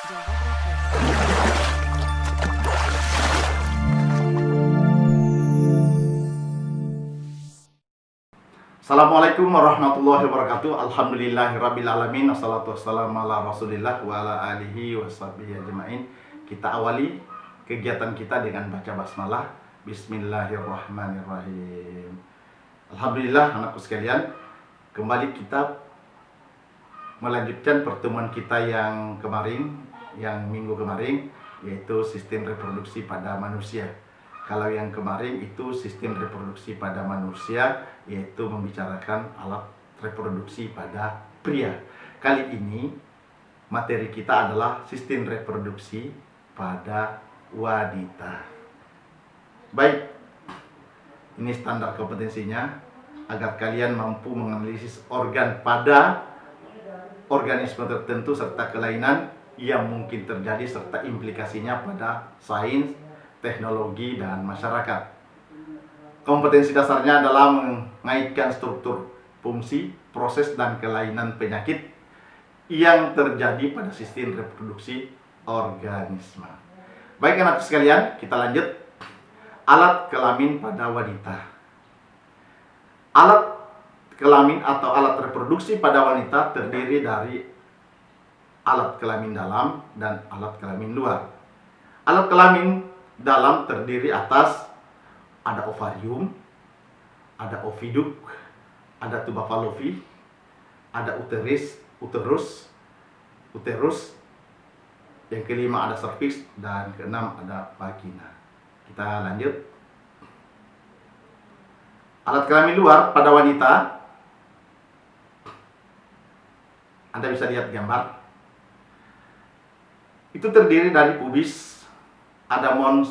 Java Broadcast. Assalamualaikum warahmatullahi wabarakatuh. Alhamdulillahirrabbilalamin. Assalatu wassalamu ala rasulillah wa ala alihi wa sahbihi ajma'in. Kita awali kegiatan kita dengan baca basmalah. Bismillahirrahmanirrahim. Alhamdulillah anakku sekalian, kembali kita melanjutkan pertemuan kita yang minggu kemarin, yaitu sistem reproduksi pada manusia. Kalau yang kemarin itu sistem reproduksi pada manusia, yaitu membicarakan alat reproduksi pada pria. Kali ini materi kita adalah sistem reproduksi pada wanita. Baik, ini standar kompetensinya agar kalian mampu menganalisis organ pada organisme tertentu serta kelainan yang mungkin terjadi serta implikasinya pada sains, teknologi, dan masyarakat. Kompetensi dasarnya adalah mengaitkan struktur, fungsi, proses, dan kelainan penyakit yang terjadi pada sistem reproduksi organisme. Baik anak sekalian, kita lanjut. Alat kelamin pada wanita. Alat kelamin atau alat reproduksi pada wanita terdiri dari alat kelamin dalam dan alat kelamin luar. Alat kelamin dalam terdiri atas ada ovarium, ada oviduk, ada tuba fallopi, ada uterus, yang kelima ada serviks, dan keenam ada vagina. Kita lanjut. Alat kelamin luar pada wanita, Anda bisa lihat gambar. Itu terdiri dari pubis, ada mons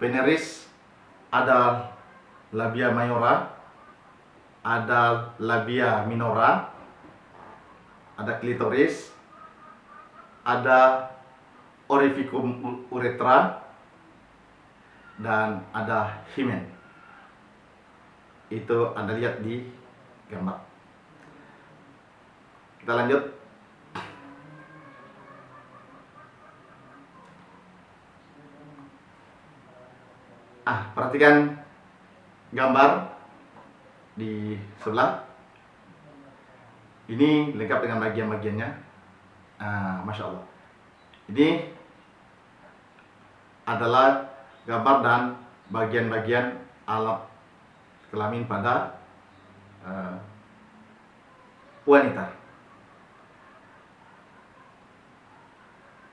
veneris, ada labia mayora, ada labia minora, ada klitoris, ada orificum uretra, dan ada himen. Itu Anda lihat di gambar. Kita lanjut. Perhatikan gambar di sebelah. Ini lengkap dengan bagian-bagiannya. Masya Allah. Ini adalah gambar dan bagian-bagian alat kelamin pada wanita.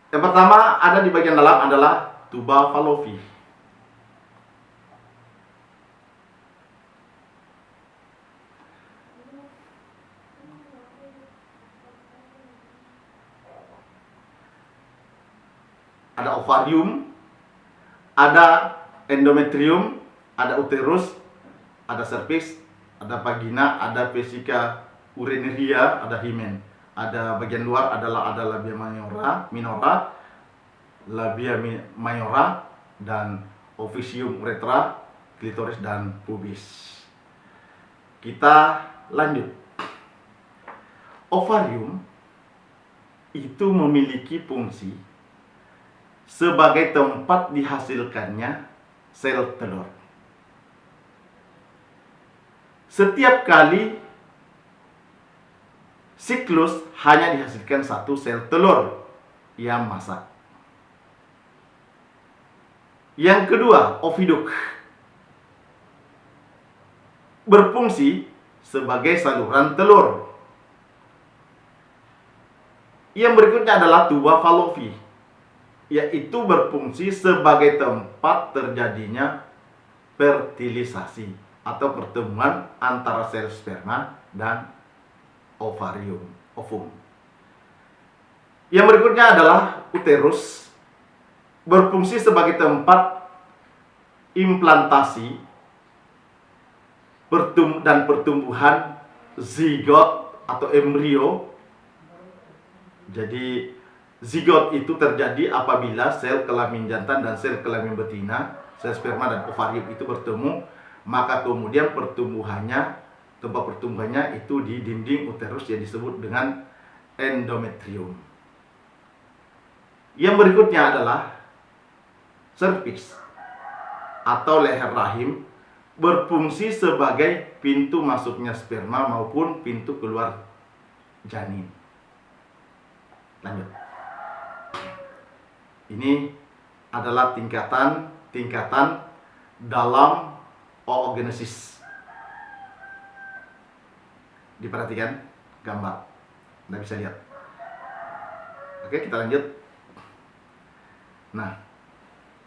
Yang pertama ada di bagian dalam adalah tuba fallopi. Ada ovarium, ada endometrium, ada uterus, ada cervix, ada vagina, ada vesika urinaria, ada himen. Ada bagian luar adalah ada labia minora, labia mayora, dan officium uretra, klitoris, dan pubis. Kita lanjut. Ovarium itu memiliki fungsi sebagai tempat dihasilkannya sel telur. Setiap kali siklus hanya dihasilkan satu sel telur yang masak. Yang kedua, oviduk berfungsi sebagai saluran telur. Yang berikutnya adalah tuba fallopi, yaitu berfungsi sebagai tempat terjadinya fertilisasi atau pertemuan antara sel sperma dan ovum. Yang berikutnya adalah uterus, berfungsi sebagai tempat implantasi dan pertumbuhan zigot atau embrio. Jadi zigot itu terjadi apabila sel kelamin jantan dan sel kelamin betina, sel sperma dan ovarium itu bertemu, maka kemudian tempat pertumbuhannya itu di dinding uterus yang disebut dengan endometrium. Yang berikutnya adalah serviks atau leher rahim, berfungsi sebagai pintu masuknya sperma maupun pintu keluar janin. Lanjut. Ini adalah tingkatan dalam oogenesis. Diperhatikan gambar, Anda bisa lihat. Oke, kita lanjut. Nah,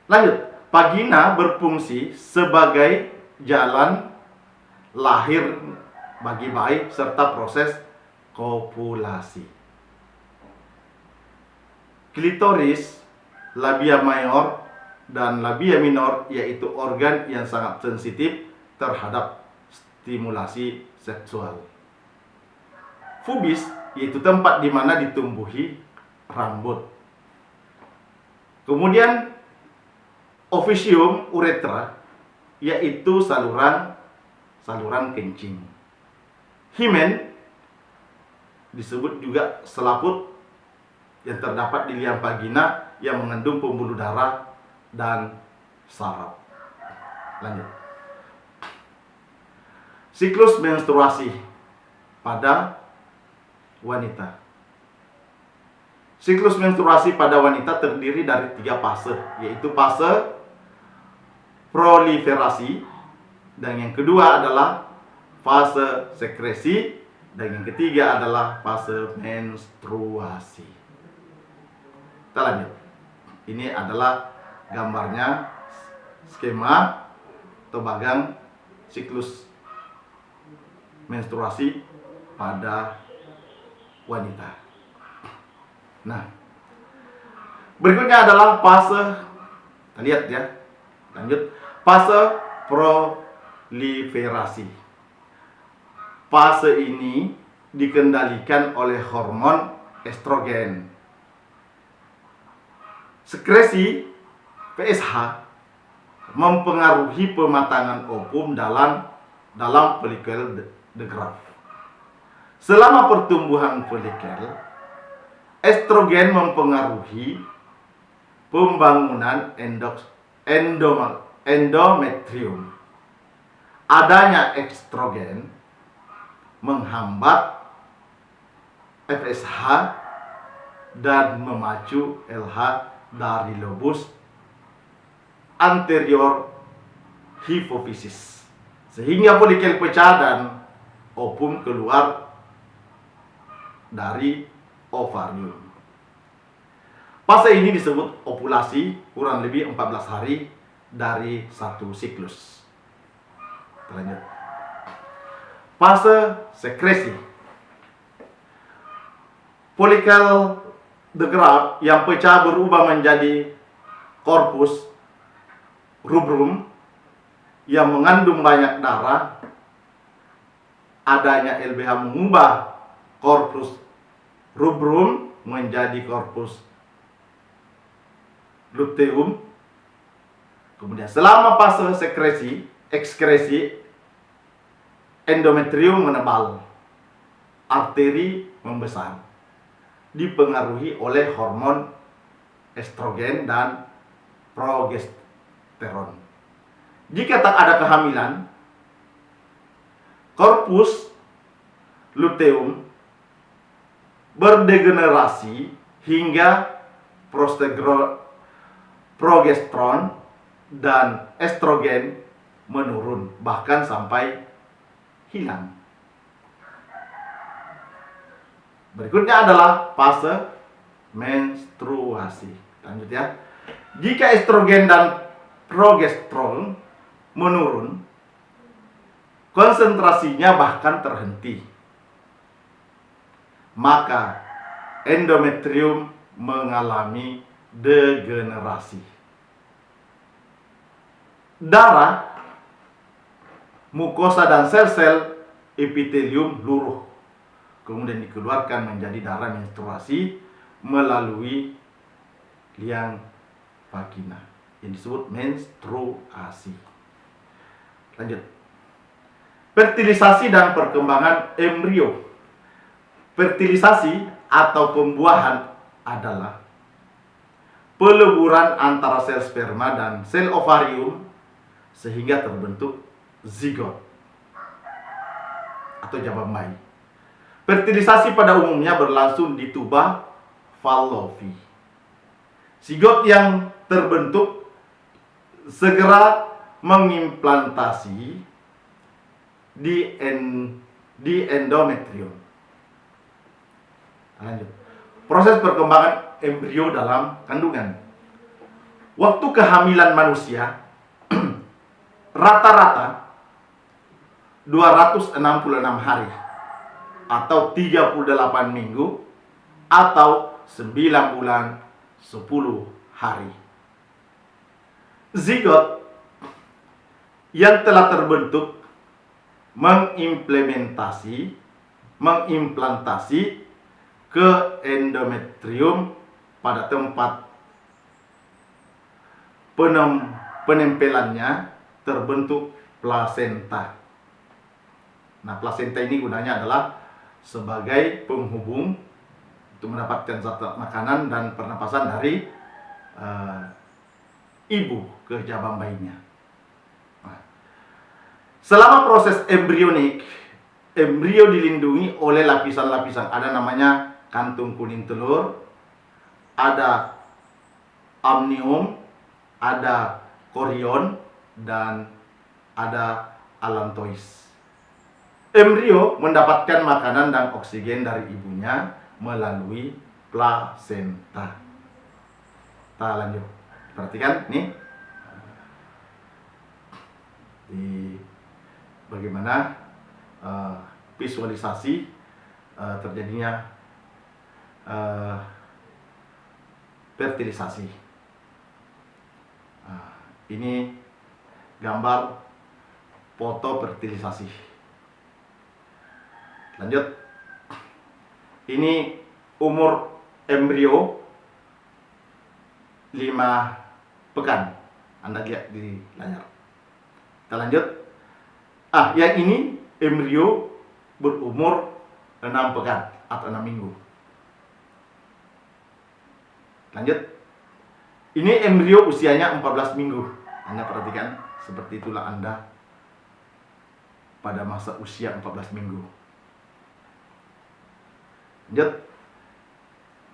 lanjut. Vagina berfungsi sebagai jalan lahir bagi bayi serta proses kopulasi. Klitoris, labia mayor, dan labia minor yaitu organ yang sangat sensitif terhadap stimulasi seksual. Pubis yaitu tempat di mana ditumbuhi rambut. Kemudian officium uretra yaitu saluran kencing. Himen disebut juga selaput yang terdapat di liang vagina yang mengandung pembuluh darah dan saraf. Lanjut. Siklus menstruasi pada wanita. Siklus menstruasi pada wanita terdiri dari 3 fase, yaitu fase proliferasi, dan yang kedua adalah fase sekresi, dan yang ketiga adalah fase menstruasi. Kita lanjut. Ini adalah gambarnya, skema atau bagang siklus menstruasi pada wanita. Nah, berikutnya adalah fase, kita lihat ya, lanjut. Fase proliferasi. Fase ini dikendalikan oleh hormon estrogen. Sekresi PSH mempengaruhi pematangan ovum dalam folikel de Graaff. Selama pertumbuhan folikel, estrogen mempengaruhi pembangunan endometrium. Adanya estrogen menghambat FSH dan memacu LH dari lobus anterior hipofisis, sehingga folikel pecah dan ovum keluar dari ovarium. Fase ini disebut ovulasi, kurang lebih 14 hari dari satu siklus. Lanjut. Fase sekresi. Folikel de Graaff yang pecah berubah menjadi korpus rubrum yang mengandung banyak darah. Adanya LBH mengubah korpus rubrum menjadi korpus luteum. Kemudian selama fase ekskresi, endometrium menebal, arteri membesar, dipengaruhi oleh hormon estrogen dan progesteron. Jika tak ada kehamilan, korpus luteum berdegenerasi hingga progesteron dan estrogen menurun, bahkan sampai hilang. Berikutnya adalah fase menstruasi. Lanjut ya. Jika estrogen dan progesteron menurun, konsentrasinya bahkan terhenti, maka endometrium mengalami degenerasi. Darah, mukosa dan sel-sel epitelium luruh, kemudian dikeluarkan menjadi darah menstruasi melalui liang vagina yang disebut menstruasi. Lanjut. Fertilisasi dan perkembangan embrio. Fertilisasi atau pembuahan adalah peleburan antara sel sperma dan sel ovarium sehingga terbentuk zigot atau jabang bayi. Fertilisasi pada umumnya berlangsung di tuba Fallopi. Zigot yang terbentuk segera mengimplantasi di endometrium. Lanjut. Proses perkembangan embrio dalam kandungan. Waktu kehamilan manusia rata-rata 266 hari atau 38 minggu atau 9 bulan 10 hari. Zigot yang telah terbentuk mengimplantasi ke endometrium pada tempat penempelannya terbentuk plasenta. Nah, plasenta ini gunanya adalah sebagai penghubung untuk mendapatkan zat makanan dan pernapasan dari ibu ke jabang bayinya. Nah, selama proses embrionik, embrio dilindungi oleh lapisan-lapisan. Ada namanya kantung kuning telur, ada amnion, ada korion, dan ada allantois. Embrio mendapatkan makanan dan oksigen dari ibunya melalui plasenta. Kita lanjut. Perhatikan nih di bagaimana visualisasi terjadinya fertilisasi. Ini gambar foto fertilisasi. Lanjut. Ini umur embrio 5 pekan. Anda lihat di layar. Kita lanjut. Yang ini embrio berumur 6 pekan atau 6 minggu. Lanjut. Ini embrio usianya 14 minggu. Anda perhatikan, seperti itulah Anda pada masa usia 14 minggu. Lanjut.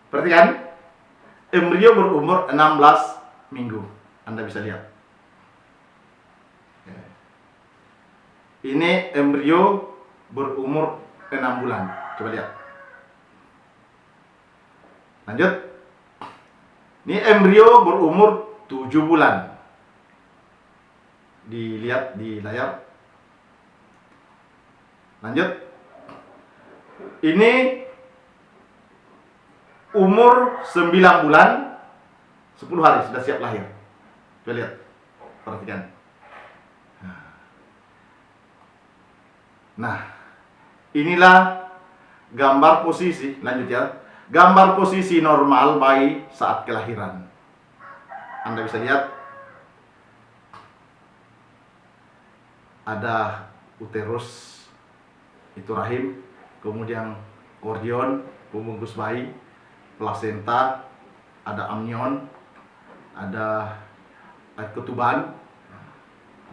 Perhatikan, embrio berumur 16 minggu. Anda bisa lihat. Ini embrio berumur 6 bulan. Coba lihat. Lanjut. Ini embrio berumur 7 bulan. Dilihat di layar. Lanjut. Ini umur 9 bulan 10 hari sudah siap lahir. Coba lihat. Perhatikan. Nah, inilah gambar posisi. Lanjut ya. Gambar posisi normal bayi saat kelahiran. Anda bisa lihat ada uterus, itu rahim, kemudian korion, pembungkus bayi, plasenta, ada amnion, ada ketuban.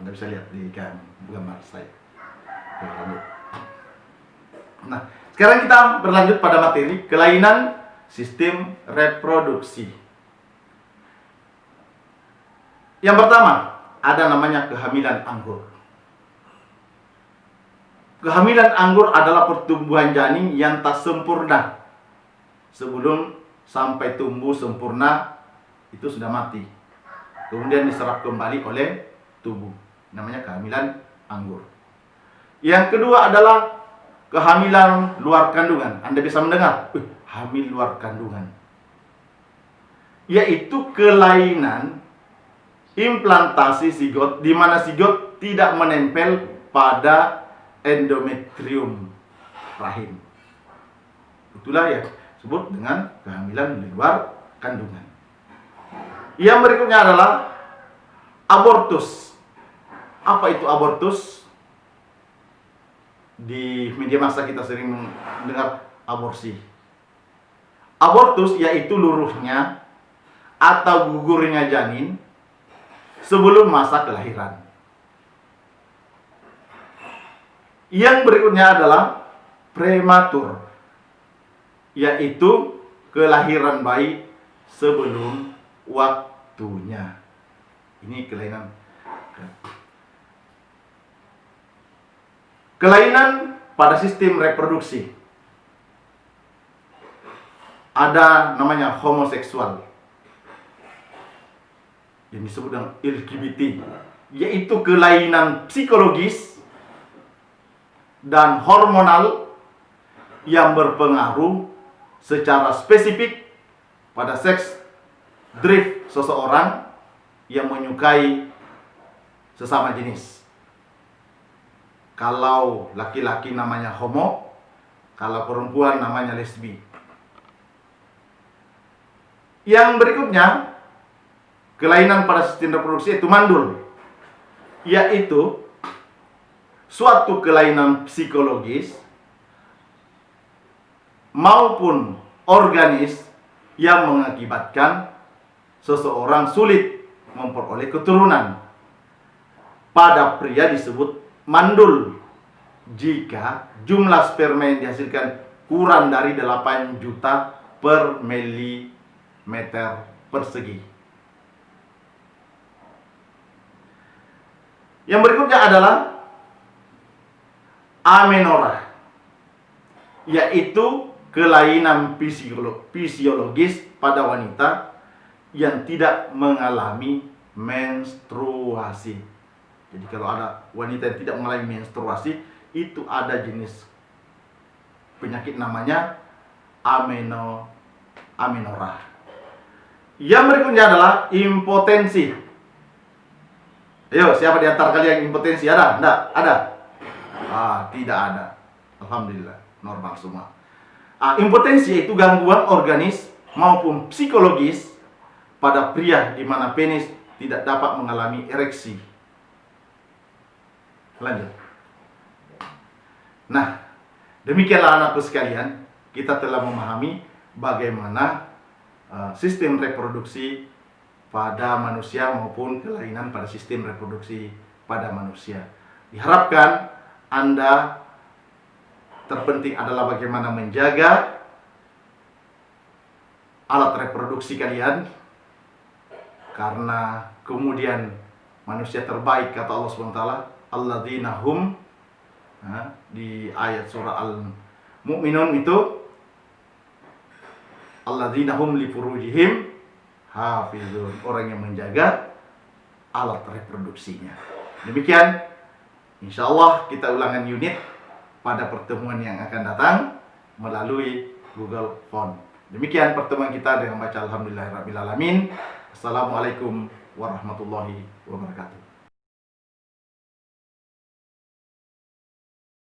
Anda bisa lihat di gambar saya. Oke, lanjut. Nah, sekarang kita berlanjut pada materi kelainan sistem reproduksi. Yang pertama, ada namanya kehamilan anggur. Kehamilan anggur adalah pertumbuhan janin yang tak sempurna. Sebelum sampai tumbuh sempurna, itu sudah mati. Kemudian diserap kembali oleh tubuh. Namanya kehamilan anggur. Yang kedua adalah kehamilan luar kandungan. Anda bisa mendengar, hamil luar kandungan. Yaitu kelainan implantasi zigot, di mana zigot tidak menempel pada endometrium rahim. Itulah yang disebut dengan kehamilan di luar kandungan. Yang berikutnya adalah abortus. Apa itu abortus? Di media massa kita sering mendengar aborsi. Abortus yaitu luruhnya atau gugurnya janin sebelum masa kelahiran. Yang berikutnya adalah prematur, yaitu kelahiran bayi sebelum waktunya. Ini kelainan pada sistem reproduksi. Ada namanya homoseksual yang disebut dengan LGBT, yaitu kelainan psikologis dan hormonal yang berpengaruh secara spesifik pada seks drift seseorang yang menyukai sesama jenis. Kalau laki-laki namanya homo, kalau perempuan namanya lesbi. Yang berikutnya, kelainan pada sistem reproduksi itu mandul, yaitu suatu kelainan psikologis maupun organis yang mengakibatkan seseorang sulit memperoleh keturunan. Pada pria disebut mandul jika jumlah sperma yang dihasilkan kurang dari 8 juta per milimeter persegi. Yang berikutnya adalah amenorrhea, yaitu kelainan fisiologis pada wanita yang tidak mengalami menstruasi. Jadi kalau ada wanita yang tidak mengalami menstruasi, itu ada jenis penyakit namanya amenorrhea. Yang berikutnya adalah impotensi. Ayo, siapa di antara kalian impotensi? Ada? Enggak? Ada? Tidak ada. Alhamdulillah, normal semua. Impotensi itu gangguan organis maupun psikologis pada pria di mana penis tidak dapat mengalami ereksi. Lanjut. Nah, demikianlah anakku sekalian, kita telah memahami bagaimana sistem reproduksi pada manusia maupun kelainan pada sistem reproduksi pada manusia. Diharapkan Anda terpenting adalah bagaimana menjaga alat reproduksi kalian, karena kemudian manusia terbaik kata Allah SWT, alladzina hum, di ayat surah Al-Mu'minun itu, alladzina hum li furujihim hafizun, orang yang menjaga alat reproduksinya. Demikian, insya Allah kita ulangan unit pada pertemuan yang akan datang melalui Google Phone. Demikian pertemuan kita dengan baca Alhamdulillahirrabbilalamin. Assalamualaikum warahmatullahi wabarakatuh.